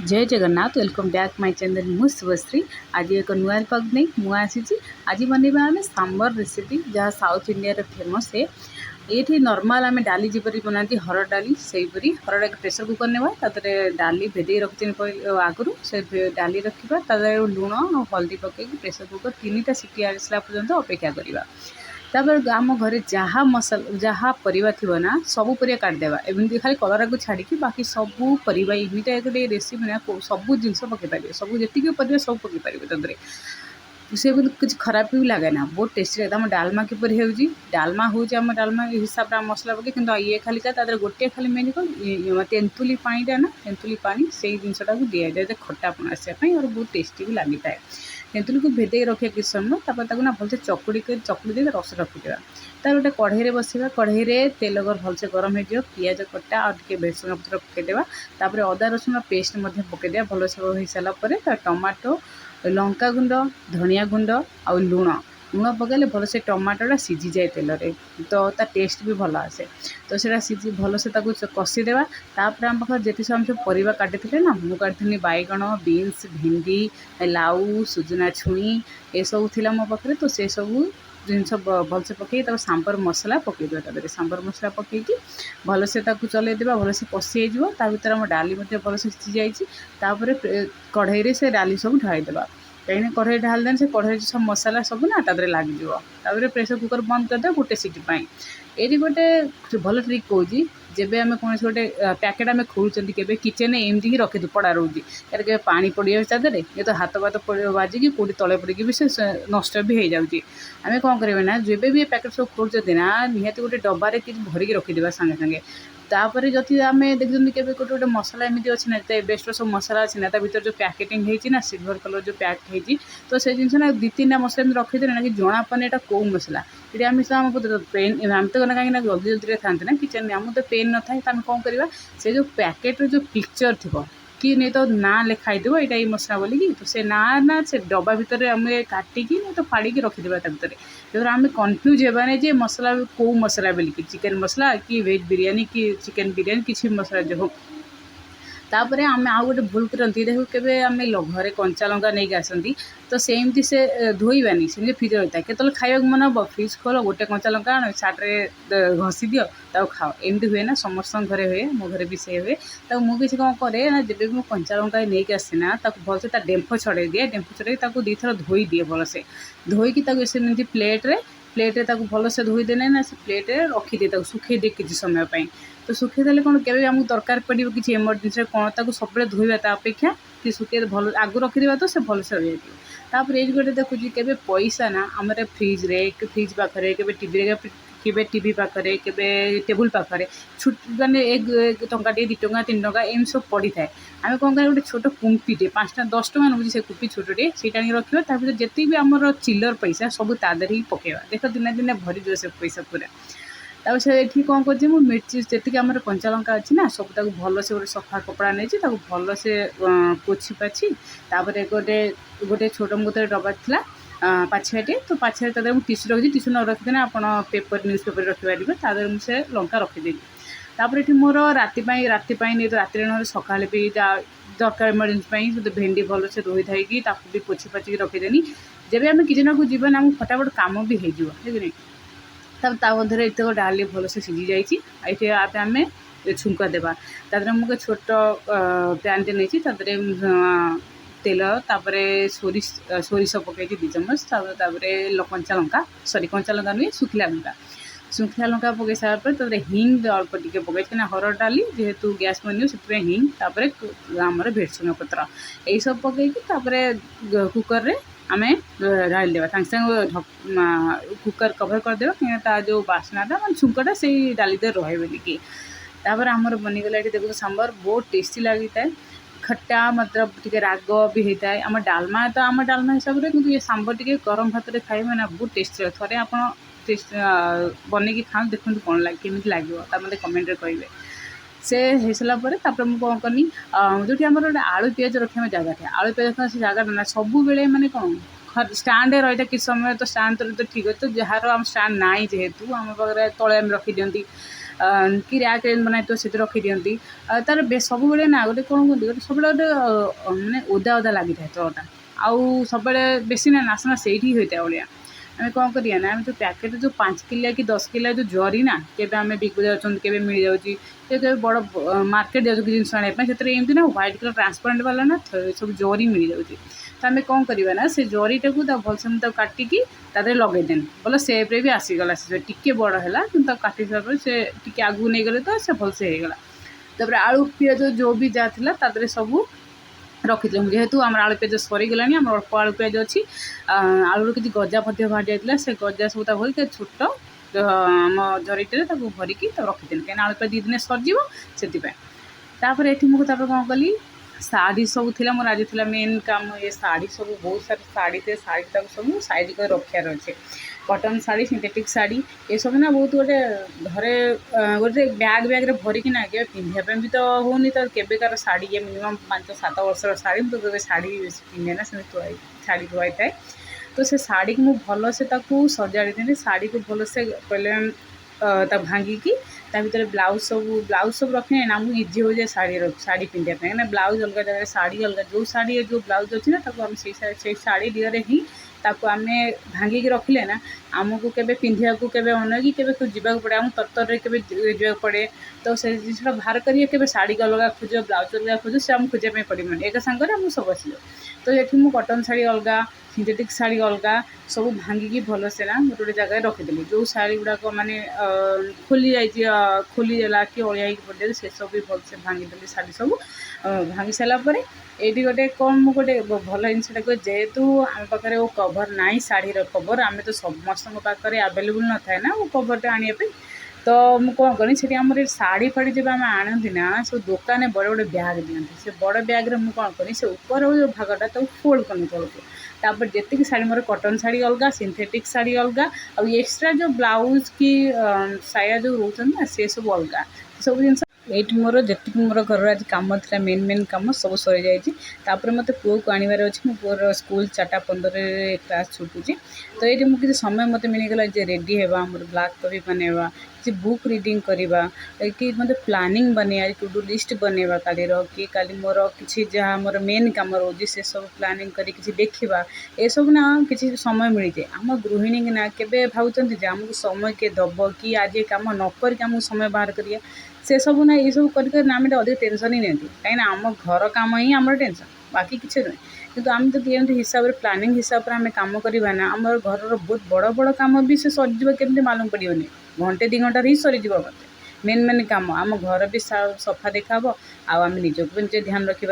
जय Jagannath welcome back my channel मु शुभश्री। आज एक नुआ पग नहीं मुआ आसी। आज बनवा आम सांबर रेसिपी जहाँ साउथ इंडिया रे फेमस है। ये नॉर्मल आम डाली जपरी बनाती हरड़ डाली से हरड़ प्रेसर कुकर नेवा डाली भेदे रखी आगु से डाली रखा लुण और हल्दी पकई प्रेसर कुकर 3टा सीटी आसला पर्यंत अपेक्षा करवा। तापर आम घरे जहाँ मसला जहाँ परिवा थी ना सबू परिया काटदेवा एमती खाली कलरा को छाड़ी बाकी सबू परिवा इमिटा गोटे रेसिपी ना सबू जिन पकई पारे सब जी परिवा सब पकई पारे तंत्र से कुछ खराब भी लगे ना बहुत टेस्टी लगता है। डालमा किपर डालमा हूँ डालमा हिसाब से मसला पकई कि ये खाली गोटे खाली मेन कौन तेंतुली पानीटा ना तेंतुली पानी से जिनटा को दि जाए खट्टापन आसापी और बहुत टेस्टी भी लगी था। तेंतुली को भेदे रखा किस समय ना भलसे चकुड़ी दे रस रखिदेवा। तार गोटे कढ़ई बसवा कढ़ई तेल भलसे गरम हो पियाज कटा और भेसुंगा पत्र पकईदेवा। अदा रसुण पेस्ट पकईदेवा भलसे हो सारापर टमाटो लंका गुंड धनिया गुंड आ लुण लुण पकड़े भलसे टमाटोटा सीझी जाए तेल रे तो ता टेस्ट भी भल आसे। तो सेटा सीझी भलसे कषिदेवा। तापर आम पाखे जिते सब सब परिवा काटी ना मु काटी बैगण बीन्स भिंडी लाउ सुजुना छुई ये सब थी मो पाखे। तो से सब जिनस भलसे पकई सांबर मसला पकईदेवा। सांबर मसला पकईकि भलसे चलईदेवा भलसे कषि हो भर आम डाली भलसे सीझी जापर कढ़ई से डाली सब ढाईदेवा। कहीं कढ़ई ढाल दें से कढ़ई सब मसला सब ना तादरे लगे प्रेसर कुकर बंद करदे गोटे सीटी पाई। ये गोटे भल ट्रिक कौन जब आम कौन गोटे पैकेट आम खोलुं के किचेन एमती ही रखी पड़ा रोचे यार के पा पड़ जाए ये तो हाथ बात बाजिकी कौटी तले पड़ी भी से नष्ट भी हो जाऊँगी। आम कौन करें ना जब भी पैकेट सब खोलुं ना निहती गोटे डबारे कि भरिकी रखिदेवा सागे सागे। तापर जदि आम देखते के गोटे गोटे मसला एमती अच्छी ना बेस्ट सब मसला अच्छी ना भर जो पैकेटिंग होती सिल्वर कलर जो पैक होती तो से जिन ना 2-3टा मसला एमती रखी ना कि जना पाने यहाँ कौ मसला ये आम आम पेन आम तो कहीं जल्दी जल्दी था ना किचन में आम तो पेन न था तो आम कौन करवा से जो पैकेट जो पिक्चर थी कि नहीं तो ना लिखाई देव यहाँ मसला बोलिकी तो से ना से डब्बा भितर आम काटिकी नहीं तो फाड़ी रखिदेवा भितर जो आम कन्फ्यूज होबानी जे मसला कौ मसला बोलिकी चिकेन मसला कि वेज बिरयानी कि चिकेन बिरयानी किसी मसला जो हो। तापर आम आउ गोटे भूल करती देखो के आम घरे कंचा लंका नहीं आसती तो सेमती से धोईबानी से फ्रिज रहता है केतल खाइबा मन हम फ्रिज खोल गोटे कंचा लंका आण साट्रे घसी दियो ताऊ खाओ एमती हुए ना समस्त घरे हुए मो घरे भी से हुए। तो मुझे कौन करे ना जब भी मुझे कंचा लंका नहीं आसेना भलसे डेम्फ छड़े दिए डेम्फ छड़े दी थर धोई दिए भलसे धोईकी सेमती प्लेट्रे भलसे धोईदेने ना से प्लेट्रे रखिदिए सुखे दिए किसी समय पर। तो सुखेदेले कौन के आमको दरकार पड़ो किसी एमरजेन्सी कौन सब धोवा अपेक्षा कि सुखे भल आगु रखिदेवा तो से भलसे रही तापर ये गोटे देखुची के पैसा ना आम फ्रिज रे फ्रिज पाखे के टीवी पाखे के टेबुल पाखे छुट मैंने 1 टंका 2 टंका 3 टंका एम सब पड़ी थाए। आम कौन कर गोटे छोट कुंपीटे 5-10 टंका नौ से कुपी छोटे से रखा जिते भी आम चिल्लर पैसा सब तादर ही पकेवा देख दिने दिने भरी जो से पैसा पूरा। तापर से ये कौन कर मिर्ची जी आम कंचा लंका अच्छी ना सब भल से गोटे सफा कपड़ा नहीं भल से पोछी पाछी तापर गोटे गोटे छोट मोटे डब्बा था पाछियाटे तो पाछिया टीस्यू रखी टीस्यू न रखिदे आप पेपर न्यूज पेपर रखिपारे तादर मुझे लंका रखिदेली। तापर ये मोर राति नहीं तो राति ना सका भी दरकार इमरजेन्सी तो भेंडी भल से धोई धाई भी पोछी पाछी रखिदेनी जब आम किचन को जीवन आम फटाफट कम भी हो तब मध्य इतक डाली भलसे सीझी जाइए आम छुंका देवा तादर मुझे छोट पैनटे नहीं तेल तापर सोरिष पकई 2 चम्मच कंचा लंका सॉरी कंचा लंका नुहे सुखिला लंका पकई सारापर तब हिंग अल्प टिके पकई हरड़ डाली जेहेतु गैस बनो से हिंग तापर आमर भेटसुंगा पत्र यही सब पकई कुकर रे आम ढाल देवा सागे सागे कुकर कभर करदेवा कहीं जो बास्नाटा मैं छुंकटा से डाली दे रहे बोलिकी। तापर आमर बनीगला ये देखो सांबर बहुत टेस्टी लगी था खट्टा मतलब टी राग भी होता है। आम डालमा तो आम डालमा हिसाब से कि ये सांबर टी गरम भात में खाइबे ना बहुत टेस्टी लगे थे आप टेस्ट बनईकी खाँ देखते कौन लगे केमी लगे मत कमेंट कहे से हो सारापर मुझे कौन करनी जो आम गोटे आलू पिज रखा जगह थे आलू पिज रखा से जगह ना सब बेले मैंने कौन स्टाण्ड रही किस समय तो स्टाण्ड तो ठीक है तो जार आम स्टाण्ड ना जेहेतु आम पाखे तले रखी दिखती कि रैक रे बना तो से रखी दिखती तार सब ना गोटे कौन कहते गोटे सब गोटे मानने ओदा ओदा लगी था तलटा आउ सब बेसी ना नासना से ही होता है भाया आम कौन करिया ना आम जो पैकेट जो 5 किलिया कि 10 किलिया जो जरी ना केबे आम बिकु जाऊँ के मिल जाऊँगी बड़ मार्केट जाऊँ जिन आने एमती ना व्हाइट कलर ट्रांसपेरेंट वाला ना सब जरी मिल जाऊँगी तो आम कौन करवा ना से जरीटा को भलसे मुझे काटिकी तादे लगेदेन बोले सेप्रे भी आसीगला से टी बड़ है कि काटी सारा से टी आगू नहीं गले तो से भलसे होगा तापर आलू पियाज जो भी जहाँ तादे सब रखी जेहेतु आम आलू पियाज सरीगला आम अल्प आलू पियाज अच्छी आलू किसी गजा बाहर जाता से गजा सब भर छोट आम झरीटे भरिकी रखीदेली कहीं आलू पियाज 2 दिन सरीज से मुझे कौन कली शाढ़ी सब थी मोर आज थी मेन काम ये शाढ़ी सब बहुत सारी शाढ़ी थे शाढ़ी तक सब साइज कर रखार अच्छे कटन शाढ़ी सिंथेटिक शाढ़ी ये सब ना बहुत गोटे घरे गोटे बैग बैग्रे भरिकी ना के पिंधापी भी तो होनी तो केबेकार शाढ़ी ये मिनिमम 5-7 वर्षर शाढ़ी मुझे शाढ़ी पिंधे ना से शाढ़ी धुआई थाए तो से शाढ़ी को मुझे भल से सजाड़ी थी शाढ़ी को भल से पहले भांगिकी भर ब्लाउज सब रखे ना मुझे इजी हो जाए शाढ़ी पिंधापी कहीं ब्लाउज अलग जगह शाढ़ी अलग जो शाढ़ी जो ब्लाउज अच्छी ना आम से शाढ़ी दिगरे ही ताको आम भांगिकी रखिले ना आमको केबे पिंधिया को केबे अन कि केबे जावाक पड़े आम तरतर केबे जावाक पड़े तो से जिनसा बाहर करिए केबे शाढ़ी को अलग खोज ब्लाउज अलग खोज से आम खोजापी पड़े एक सांगे आम सब आस तो ये मुझे कटन शाढ़ी अलग सिंथेटिक शाढ़ी अलग सब भांगिकी भल से ना गोटे गोटे जगह रखीदेली जो शाढ़ी गुड़ाक माने खोलीदेला कि अलिया पड़े से सब भी भलसे भांगीदेली शाढ़ी सब भांगी सारापर ये गोटे कौन मुझे भल जिनसा कहे जेहेतु आम पाखे वो कवर ना शाढ़ी कवर आम तो समस्त पाखे आवेलेबल न था ना वो कवर आने तो मुझे कौन करी से आम शाढ़ी फाड़ी जब आम आनती ना सब दुकान बड़े बड़े ब्याग दिखती से बड़ ब्याग्रे मुझे कौन करी से ऊपर जो भागटा तो फोल्ड करनी तौक तापर जी शाढ़ी मोर कटन शाढ़ी अलग सिंथेटिक शाढ़ी अलग आ एक्सट्रा जो ब्लाउज कि साया जो रोचन ना से सब अलग सब जिन ये मोर जी मोर घर आज कम था मेन कम सब सरी जापर मत पुओ को आनबार अच्छे मो पुअर स्कूल 4:15 क्लास छुटुची तो ये मुझे किसी समय मत मिलगला रेडी है ब्लैक कॉपी बनवा कि बुक रीडिंग करवा कि मतलब प्लानिंग बनवा टू डू लिस्ट बनवा कालीर कि काली मोर कि जहाँ मोर मेन कम रोज से सब प्लानिंग करी किसी देखा ये सब ना किसी समय मिल जाए आम गृहिणी ना केबे भावुं आमको समय किए दब कि आज ये कम नक समय बाहर करिया से सब ना ये सब कर आम अधिक टेंशन ही नहीं कहीं आम घर कम ही आम टेंशन बाकी किसी नुहे किंतु आम तो एमती हिसाब से प्लानिंग हिसाब से आम कम करवा ना आम घर बहुत बड़ बड़ कम भी से सरीज केमती मालूम पड़ोनी घंटे 2 घंटे ही सरीज मत मेन मेन कम आम घर भी सफा देखा आम निजक भी ध्यान रखा